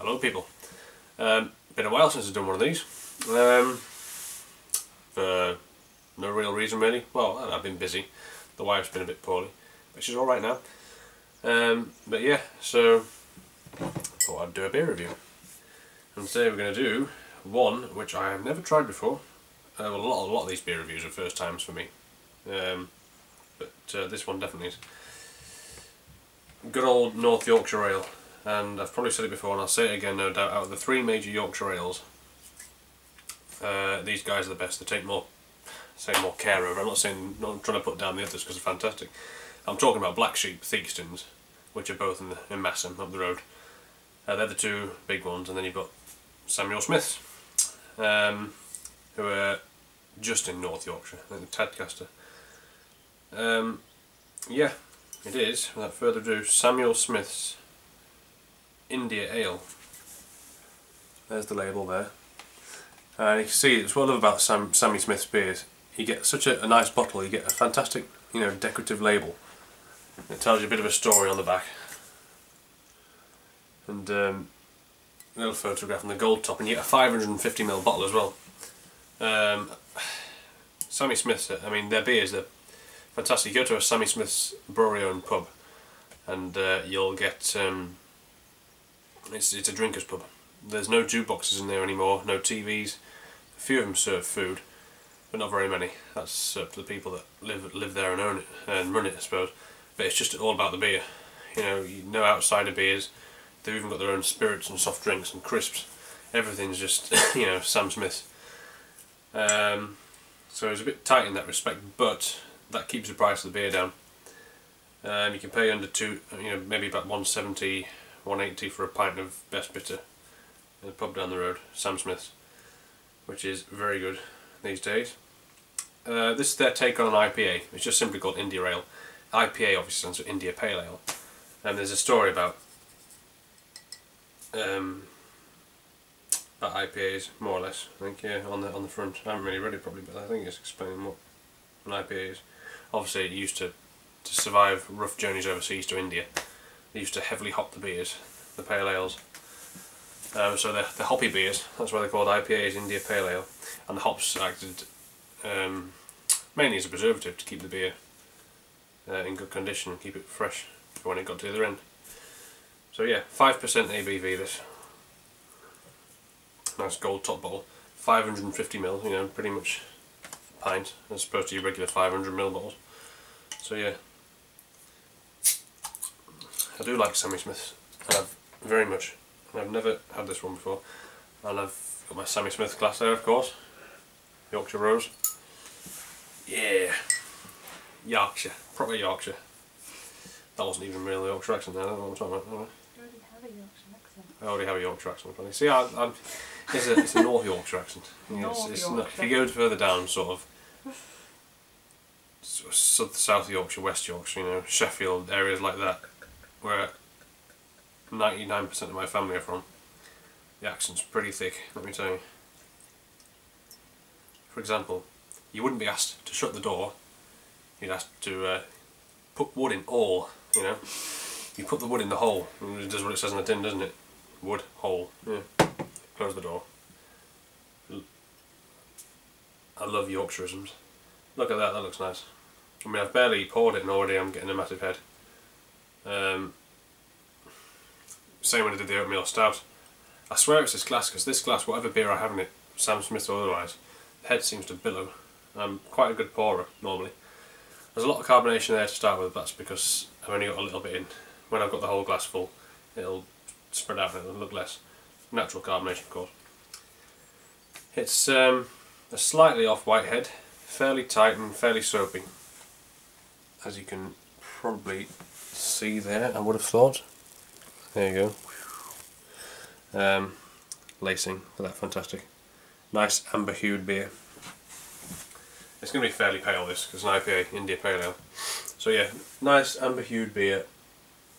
Hello people. Been a while since I've done one of these. For no real reason really. Well, I've been busy. The wife's been a bit poorly, but she's alright now. But yeah, so I thought I'd do a beer review. And today we're going to do one which I have never tried before. Well, a lot of these beer reviews are first times for me. But this one definitely is. Good old North Yorkshire Ale. And I've probably said it before and I'll say it again no doubt, out of the three major Yorkshire ales, these guys are the best. They take more care over. I'm not trying to put down the others because they're fantastic. I'm talking about Black Sheep, Theakstons, which are both in Massam, up the road. They're the two big ones, and then you've got Samuel Smith's, who are just in North Yorkshire, I think Tadcaster. Yeah, it is, without further ado, Samuel Smith's India Ale. There's the label there. And you can see, it's what I love about Sammy Smith's beers. You get such a nice bottle, you get a fantastic, decorative label. It tells you a bit of a story on the back. And a little photograph on the gold top, and you get a 550ml bottle as well. Sammy Smith's, I mean, their beers, they're fantastic. You go to a Sammy Smith's brewery-owned pub, and you'll get, it's a drinker's pub. There's no jukeboxes in there anymore, no TVs. A few of them serve food, but not very many. That's up to the people that live there and own it and run it, I suppose. But it's just all about the beer. No outsider beers. They've even got their own spirits and soft drinks and crisps. Everything's just Sam Smith's. So it's a bit tight in that respect, but that keeps the price of the beer down. You can pay under maybe about 170, 180 for a pint of best bitter in a pub down the road, Sam Smith's, which is very good these days. This is their take on an IPA. It's just simply called India Ale. IPA obviously stands for India Pale Ale. And there's a story about IPAs, more or less. I think, yeah, on the front. I haven't really read it probably, but I think it's explaining what an IPA is. Obviously, it used to survive rough journeys overseas to India. They used to heavily hop the beers, the pale ales. So the hoppy beers, that's why they're called IPAs, India Pale Ale. And the hops acted mainly as a preservative to keep the beer in good condition and keep it fresh for when it got to the other end. So yeah, 5% ABV this. Nice gold top bottle. 550ml, pretty much a pint as opposed to your regular 500ml bottles. So yeah. I do like Sammy Smith's, very much. And I've never had this one before. And I've got my Sammy Smith glass there, of course. Yorkshire Rose. Yeah. Yorkshire. Proper Yorkshire. That wasn't even real Yorkshire accent there, I don't know what I'm talking about. I already have a Yorkshire accent. See, it's a North Yorkshire accent. It's not, if you go further down, sort of South Yorkshire, West Yorkshire, Sheffield, areas like that, where 99% of my family are from, the accent's pretty thick, let me tell you. For example, you wouldn't be asked to shut the door, you'd ask to put wood in all, You put the wood in the hole, and it does what it says on the tin, doesn't it? Wood, hole, yeah. Close the door. I love Yorkshireisms. Look at that, that looks nice. I mean, I've barely poured it and already I'm getting a massive head. Same when I did the oatmeal stout. I swear it's this glass, because this glass, whatever beer I have in it, Sam Smith or otherwise, the head seems to billow. I'm quite a good pourer, normally. There's a lot of carbonation there to start with, that's because I've only got a little bit in. When I've got the whole glass full, it'll spread out and it'll look less. Natural carbonation, of course. It's a slightly off-white head, fairly tight and fairly soapy. As you can probably see there, I would have thought. There you go. Lacing for that, fantastic. Nice amber-hued beer. It's going to be fairly pale, this, because it's an IPA, India Pale Ale. So yeah, nice amber-hued beer.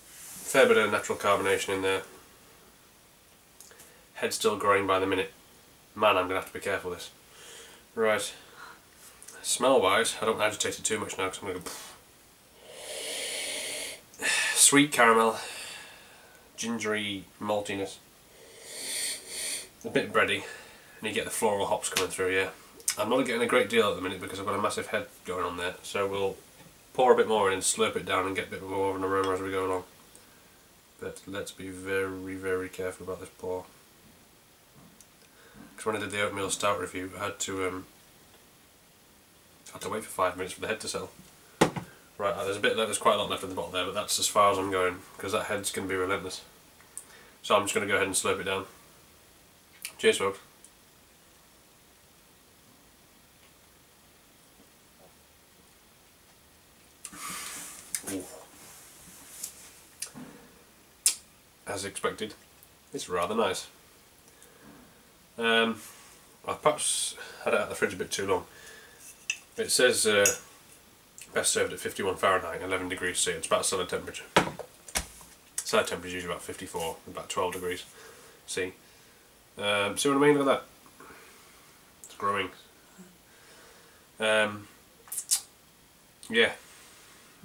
Fair bit of natural carbonation in there. Head still growing by the minute. Man, I'm going to have to be careful with this. Right. Smell wise, I don't agitate it too much now because I'm going to go. Sweet caramel, gingery maltiness, a bit bready, and you get the floral hops coming through. Yeah, I'm not getting a great deal at the minute because I've got a massive head going on there, so we'll pour a bit more in and slurp it down and get a bit more of an aroma as we go along. But let's be very, very careful about this pour. Because when I did the oatmeal stout review, I had to wait for 5 minutes for the head to settle. Right, there's quite a lot left in the bottle there, but that's as far as I'm going, because that head's going to be relentless. So I'm just going to go ahead and slurp it down. Cheers, folks. Ooh. As expected, it's rather nice. I've perhaps had it out of the fridge a bit too long. It says best served at 51 Fahrenheit, 11 degrees C. It's about cellar temperature. Cellar temperature is usually about 54, about 12 degrees C. See what I mean? Look at that. It's growing. Yeah,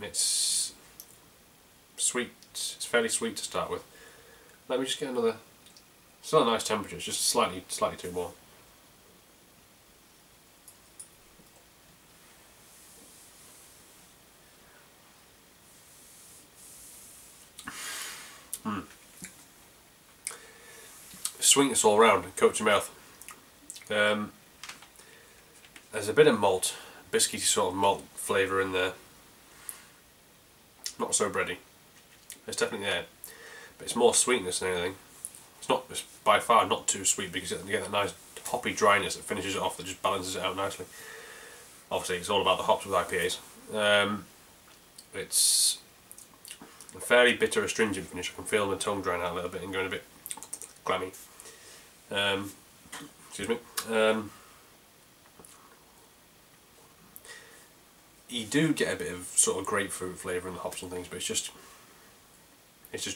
it's sweet. It's fairly sweet to start with. Let me just get another. It's not a nice temperature. It's just slightly too warm. Sweetness all round, coats your mouth. There's a bit of malt, biscuity sort of malt flavour in there. Not so bready. It's definitely there, but it's more sweetness than anything. It's by far not too sweet because you get that nice hoppy dryness that finishes it off, that just balances it out nicely. Obviously, it's all about the hops with IPAs. It's a fairly bitter, astringent finish. I can feel my tongue drying out a little bit and going a bit clammy. Excuse me. You do get a bit of sort of grapefruit flavour in the hops and things, but it's just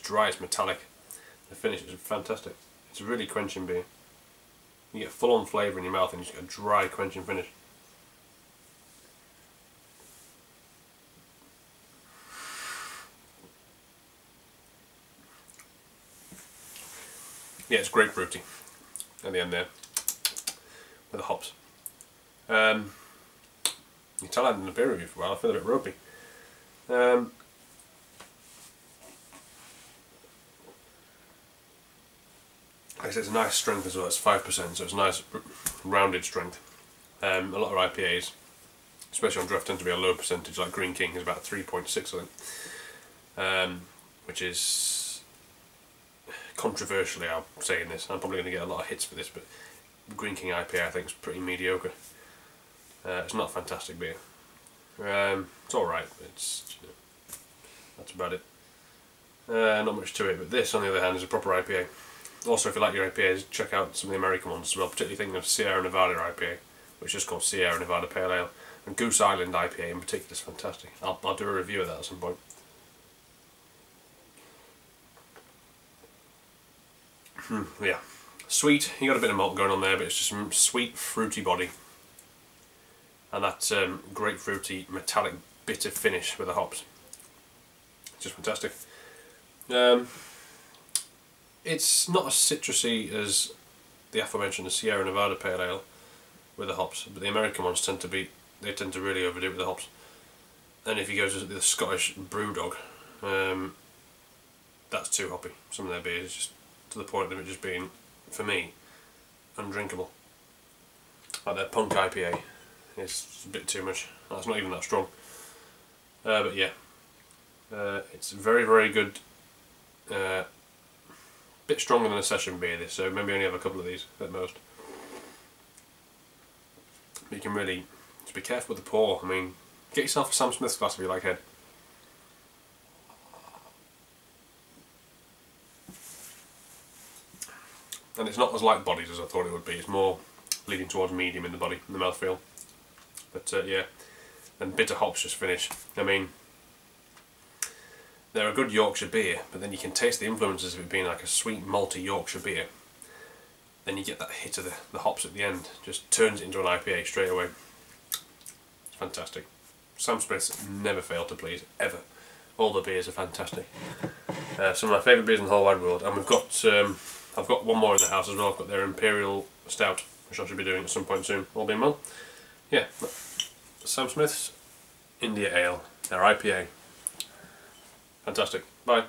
dry. It's metallic. The finish is fantastic. It's a really quenching beer. You get full-on flavour in your mouth and you just get a dry, quenching finish. Yeah, it's grapefruity at the end there with the hops. You tell I hadn't done a beer review for a while. I feel a bit ropey. Like I said, it's a nice strength as well. It's 5%, so it's a nice rounded strength. A lot of IPAs, especially on draft, tend to be a low percentage. Like Green King is about 3.6, I think, which is controversially, I'm saying this. I'm probably going to get a lot of hits for this, but Green King IPA I think is pretty mediocre. It's not a fantastic beer. It's all right. It's that's about it. Not much to it. But this, on the other hand, is a proper IPA. Also, if you like your IPAs, check out some of the American ones as well, particularly thinking of Sierra Nevada IPA, which is called Sierra Nevada Pale Ale. And Goose Island IPA in particular is fantastic. I'll do a review of that at some point. Yeah. Sweet, you got a bit of malt going on there, but it's just some sweet, fruity body. And that grapefruity, metallic, bitter finish with the hops. It's just fantastic. It's not as citrusy as the aforementioned Sierra Nevada Pale Ale with the hops, but the American ones tend to really overdo it with the hops. And if you go to the Scottish Brewdog, that's too hoppy. Some of their beers just to the point of it just being, for me, undrinkable. Like their Punk IPA is a bit too much. That's not even that strong. But yeah, it's very, very good. Bit stronger than a session beer this, so maybe only have a couple of these at most. But you can really just be careful with the pour. I mean, get yourself a Sam Smith's glass if you like head. And it's not as light bodied as I thought it would be. It's more leaning towards medium in the body, in the mouthfeel. But yeah, and bitter hops just finish. I mean, they're a good Yorkshire beer, but then you can taste the influences of it being like a sweet malty Yorkshire beer. Then you get that hit of the hops at the end, just turns it into an IPA straight away. It's fantastic. Sam Smith's never failed to please, ever. All the beers are fantastic. Some of my favourite beers in the whole wide world, and we've got I've got one more in the house as well. I've got their Imperial Stout, which I should be doing at some point soon, all being well. Yeah, Sam Smith's India Ale, their IPA. Fantastic. Bye.